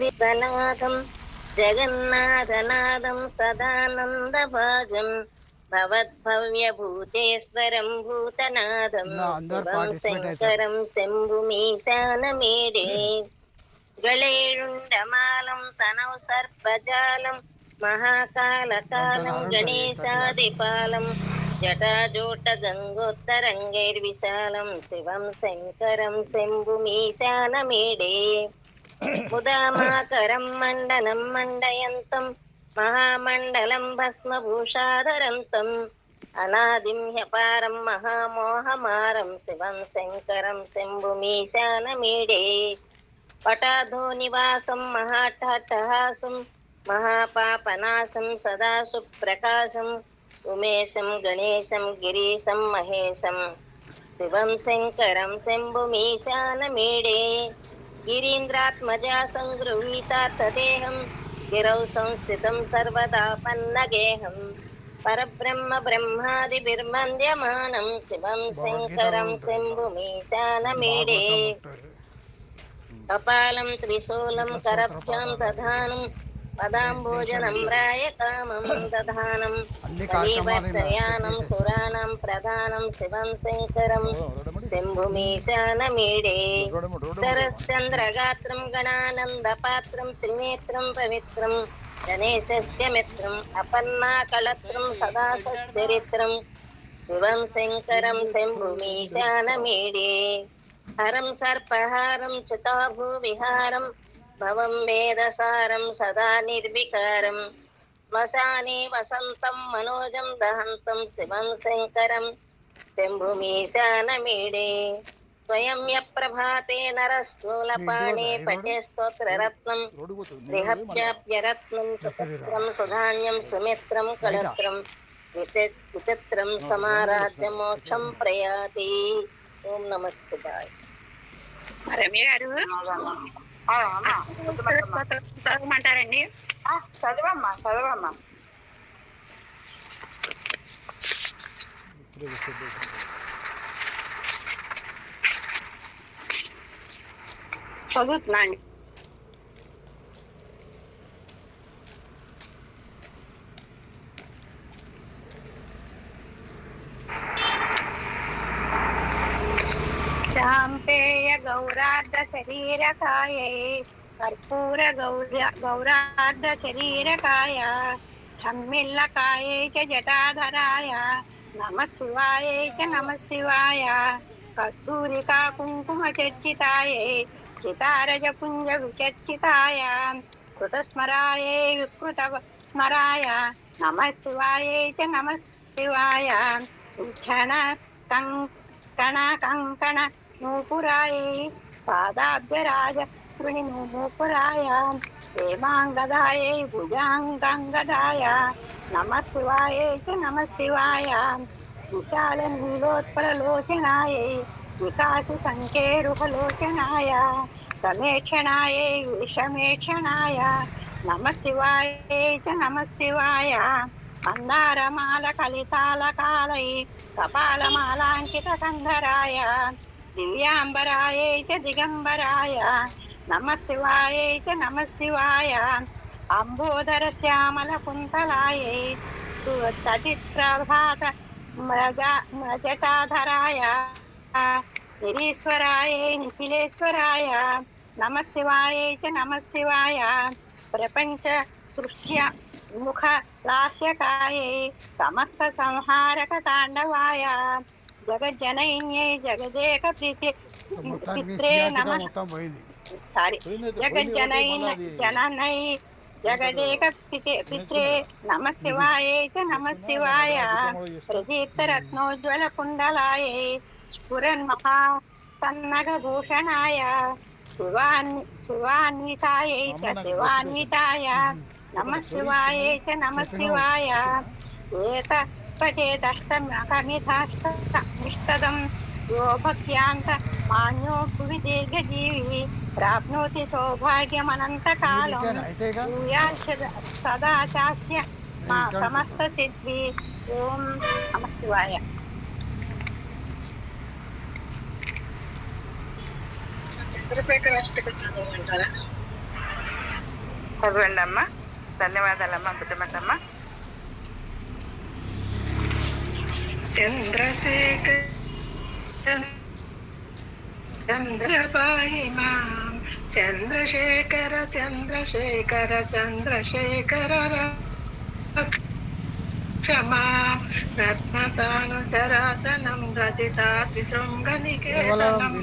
విశ్వనాథం జగన్నాథనాథం సదానందభాజం భవద్భవ్యభూతేశ్వరం భూతనాథం శివం శంకరం శంభుమీశానమేడే గళేరుండమాలం తనౌ సర్పజాలం మహాకాళకాలం గణేశాదిపాలం జటాజూట గంగోత్తరంగైర్విశాలం శివం శంకరం శంభుమీశానమేడే ముదామాకరం మండలం మండయంతం మహామండలం భస్మభూషాధరంతం అనాదిం హ్యపారం మహామోహమారం శివం శంకరం శంభుమీశానమీడే పటాధో నివాసం మహాట్టహాసం మహాపాపనాశం సదా సుప్రకాశం ఉమేశం గణేశం గిరీశం మహేశం శివం శంకరం శంభుమీశానమీడే గిరీంద్రాత్మజా సంగృహీతార్థదేహం గిరౌ సంస్థితం సర్వదా పన్నగేహం పరబ్రహ్మ బ్రహ్మాదిభిర్వంద్యమానం శివం శంకరం శంభుమీశానమీడే కపాలం త్రిశూలం కరభ్యాం దధానం పదాంబోజనమ్రాయ కామం దధానం కలివర్తయానం సురాణం ప్రధానం శివం శంకరం శంభుమీశానమీడే సరశ్చంద్రగాత్రం గణానందపాత్రం త్రినేత్రం పవిత్రం గణేశస్య మిత్రం అపర్ణాకళత్రం సదా సచ్చరిత్రం శివం శంకరం శంభుమీశానమీడే హరం సర్పహారం చితాభూవిహారం భవం వేదసారం సదా నిర్వికారం శ్మశానే వసంతం మనోజం దహంతం శివం శంకరం శంభుమీశానమీడే స్వయం యప్రభాతే నరస్థూలపాణే పఠే స్తోత్రరత్నం రిహప్యాప్యరత్నం సుపత్రం సుధాన్యం సుమిత్రం కళత్రం విచిత్రం సమారాధ్య మోక్షం ప్రయాతి. ఓం నమః శివాయ. రమ్య గారు చదవమంటారండి? చదవమ్మా చదవమ్మా. చదువుతున్నా అండి. చాంపేయ గౌరార్ధ శరీరకాయై కర్పూర గౌరార్ధ శరీరకాయ ఛమ్మిల్లకాయై చ జటాధరాయ నమః శివాయై చ నమః శివాయ కస్తూరికా కుంకుమ చర్చితాయై చితారజ పుంజ విచర్చితాయ కృతస్మరాయై వికృత స్మరాయ నమః శివాయై చ నమః శివాయ క్షణ కణ కంకణ నూపురాయై పాదాబ్జరాజ గృహి నూపురాయ హేమాంగదాయై భుజాంగంగదాయ నమః శివాయై చ నమః శివాయ విశాల నీలోత్పలలోచనాయై వికాసి సంకేరుహలోచనాయ సమేక్షణాయై విషమేక్షణాయ నమః శివాయై చ నమః శివాయ మందారమాల కలితాలకాలై కపాలమాలాంకిత కంధరాయ దివ్యాంబరాయై చ దిగంబరాయ నమః శివాయై చ నమః శివాయ అంబోధర శ్యామల కుంతలాయై తటిప్రభాత జటాధరాయ నిరీశ్వరాయై నిఖిలేశ్వరాయ నమః శివాయై చ నమః శివాయ ప్రపంచ సృష్ట్య ముఖ లాస్యకాయై సమస్త సంహారక తాండవాయ జగజ్జనైన్యై జగదేక పిత్రే నమః జగజ్జనై జగదేక పిత్రే నమః శివాయై చ నమః శివాయ ప్రదీప్త రత్నోజ్వల కుండలాయై స్ఫురన్ మహాసన్నగభూషణాయ శివాన్వితాయై చ శివాన్వితాయ నమః శివాయై చ నమః శివాయ ఏత పఠేదష్టమిష్టదం యో భక్త్యాంత మాన్యో భువి దీర్ఘజీవి ప్రాప్నోతి సౌభాగ్యమనంతకాలం సదా చాస్య మా సమస్త సిద్ధి. ఓం నమః శివాయ. చంద్రశేఖర అష్టకం చదవమంటారా? చదవండి అమ్మా. ధన్యవాదాలమ్మా బుద్ధమతమ్మ. చంద్రశేఖర్ చంద్రబాయి మాం చంద్రశేఖర చంద్రశేఖర చంద్రశేఖర క్షమా రత్నసానుసరాసనం రజితాద్విశృంగనికేతనం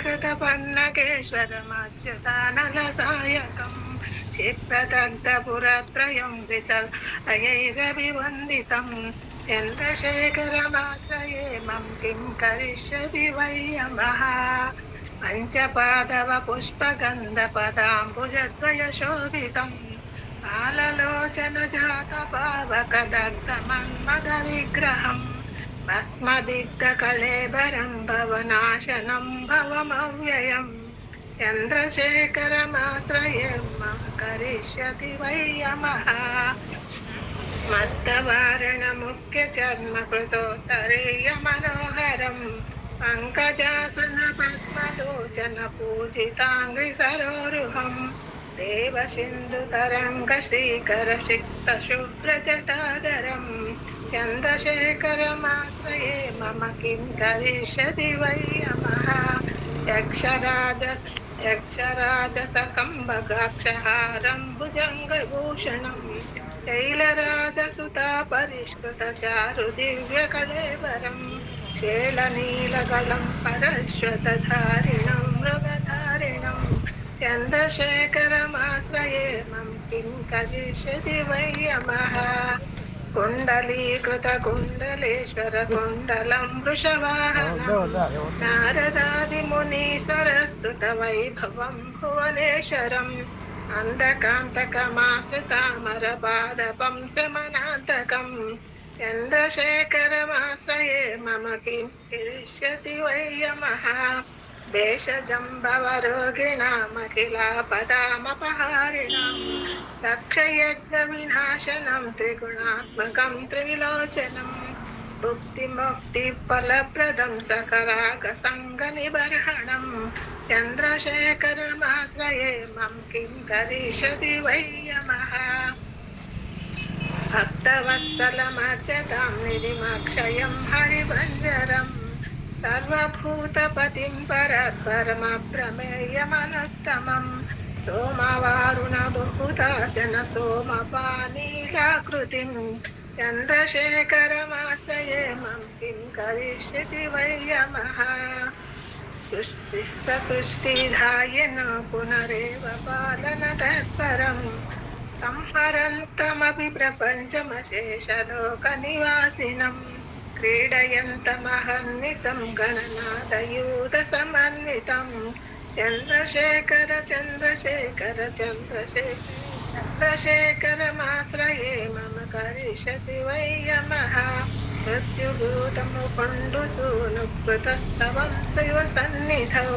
కృత పన్నకేశ్వరమచ్యుతానన సాయకం క్షిప్రదగ్ధపురత్రయం విసలయైరభివందితం చంద్రశేఖరమాశ్రయే మం కిం కరిష్యతి వయ్యమః పంచపాదవ పుష్పగంధ పదాంబుజద్వయ శోభితం బాలలోచన జాత పావక దగ్ధ మన్మద విగ్రహం భస్మదిగ్ధ కళేబరం భవనాశనం భవమవ్యయం చంద్రశేఖరమాశ్రయే మమ కరిష్యతి వయ్యమః మత్తవారణ ముఖ్య చర్మ కృతోత్తరేయ మనోహరం పంకజాసన పద్మలోచన పూజితాంగ్రి సరోరుహం దేవ సింధు తరంగ శ్రీకర సిక్త శుభ్ర జటాధరం చంద్రశేఖరమాశ్రయే మమ కిం కరిష్యతి వయ్యమః యక్షరాజసకంబగాక్షహారం భుజంగభూషణం శైలరాజసుతా పరిష్కృత చారు దివ్య కళేవరం శేలనీలగళం పరశ్వతధారిణం మృగధారిణం చంద్రశేఖరమాశ్రయే మం కిం కరిష్యతి వయ్యమః కుండలీకృత కుండలేశ్వర కుండలం వృషవాహనం నారదాది మునీశ్వరస్తుత వైభవం భువనేశ్వరం అందకాంతకమాశ్రితామర పాదపం శమనాంతకం చంద్రశేఖరమాశ్రయే మమ కిం కరిష్యతి వయ్యమః భేషజం భవరోగిణామఖిలాపదామపహారిణం దక్షయజ్ఞ వినాశనం త్రిగుణాత్మకం త్రిలోచనం భుక్తిముక్తి ఫలప్రదం సకరాగ సంగ నిబర్హణం చంద్రశేఖరమాశ్రయే మం కిం కరిష్యతి వయ్యమః భక్తవత్సలమర్చతాం నిధిమక్షయం హరిభంజరం సర్వభూతపతిం పరత్పరమప్రమేయమనుత్తమం సోమవారుణ బహుదాసన సోమపానీలాకృతిం చంద్రశేఖరమాశ్రయే మం కిం కరిష్యతి వయ్యమః విశ్వసృష్టిధాయన పునరేవ పాలన తత్పరం సంహరంతమపి ప్రపంచమశేషలోక నివాసినం క్రీడయంతమహర్నిశం గణనాదయూత సమన్వితం చంద్రశేఖర చంద్రశేఖర చంద్రశేఖరమాశ్రయే మమ కరిష్యతి వయ్యమః మృత్యుభూతముపండుసూనుకృతస్తవం శివ సన్నిధౌ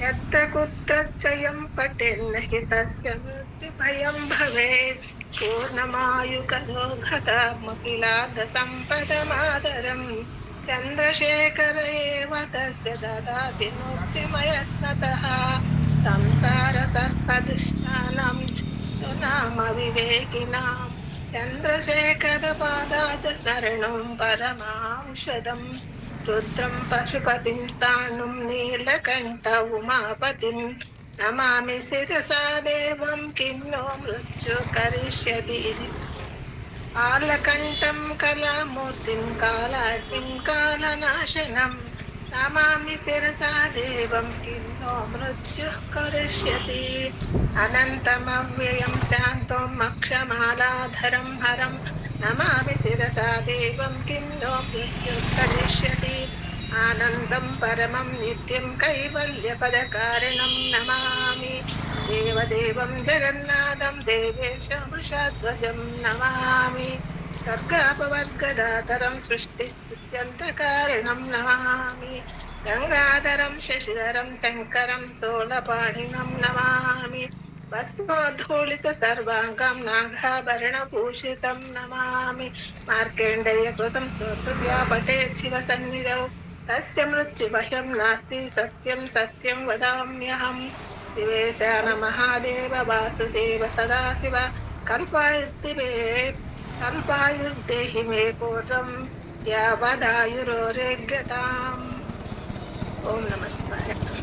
యత్ర కుత్రచయం పఠేన్నహి తస్య మృత్యుభయం భవేత్ పూర్ణమాయుకరోగతామఖిలార్థ సంపదమాదరం చంద్రశేఖర ఏవ తస్య దదాతి ముక్తిమయత్నతః సంసార సర్పదుష్టానాం నామ వివేకినాం చంద్రశేఖర పాదాచ శరణం పరమాంశదం రుద్రం పశుపతిం స్థాణుం నీలకంఠ ఉమాపతిం నమామి శిరసా దేవం కిం నో మృత్యు కరిష్యతి ఆలకంఠం కళామూర్తిం కాలాగ్నిం కాలనాశనం నమామి శిరసా దేవం కిం నో మృత్యు కరిష్యతి అనంతమవ్యయం శాంతం అక్షమాలాధరం హరం నమామి శిరసా దేవం కిం నో మృత్యు కరిష్యతి ఆనందం పరమం నిత్యం కైవల్యపదకారణం నమామి దేవదేవం జగన్నాథం దేవేశం వృషధ్వజం నమామి స్వర్గాపవర్గదాతరం సృష్టిస్థిత్యంతకారణం నమామి గంగాధరం శశిధరం శంకరం శూలపాణినం నమామి భస్మోద్ధూళిత సర్వాంగం నాగాభరణభూషితం నమామి మార్కండేయ కృతం స్తోత్రవ్యా పఠేత్ శివ సన్నిధౌ తస్య మృత్యుభయం నాస్తి సత్యం సత్యం వదామ్యహం शिवेशान महादेव वासुदेव सदाशिव कल्पायुर्देहि मे पूर्णं यावदायुरोरेग्यताम्। ओम नमः शिवाय।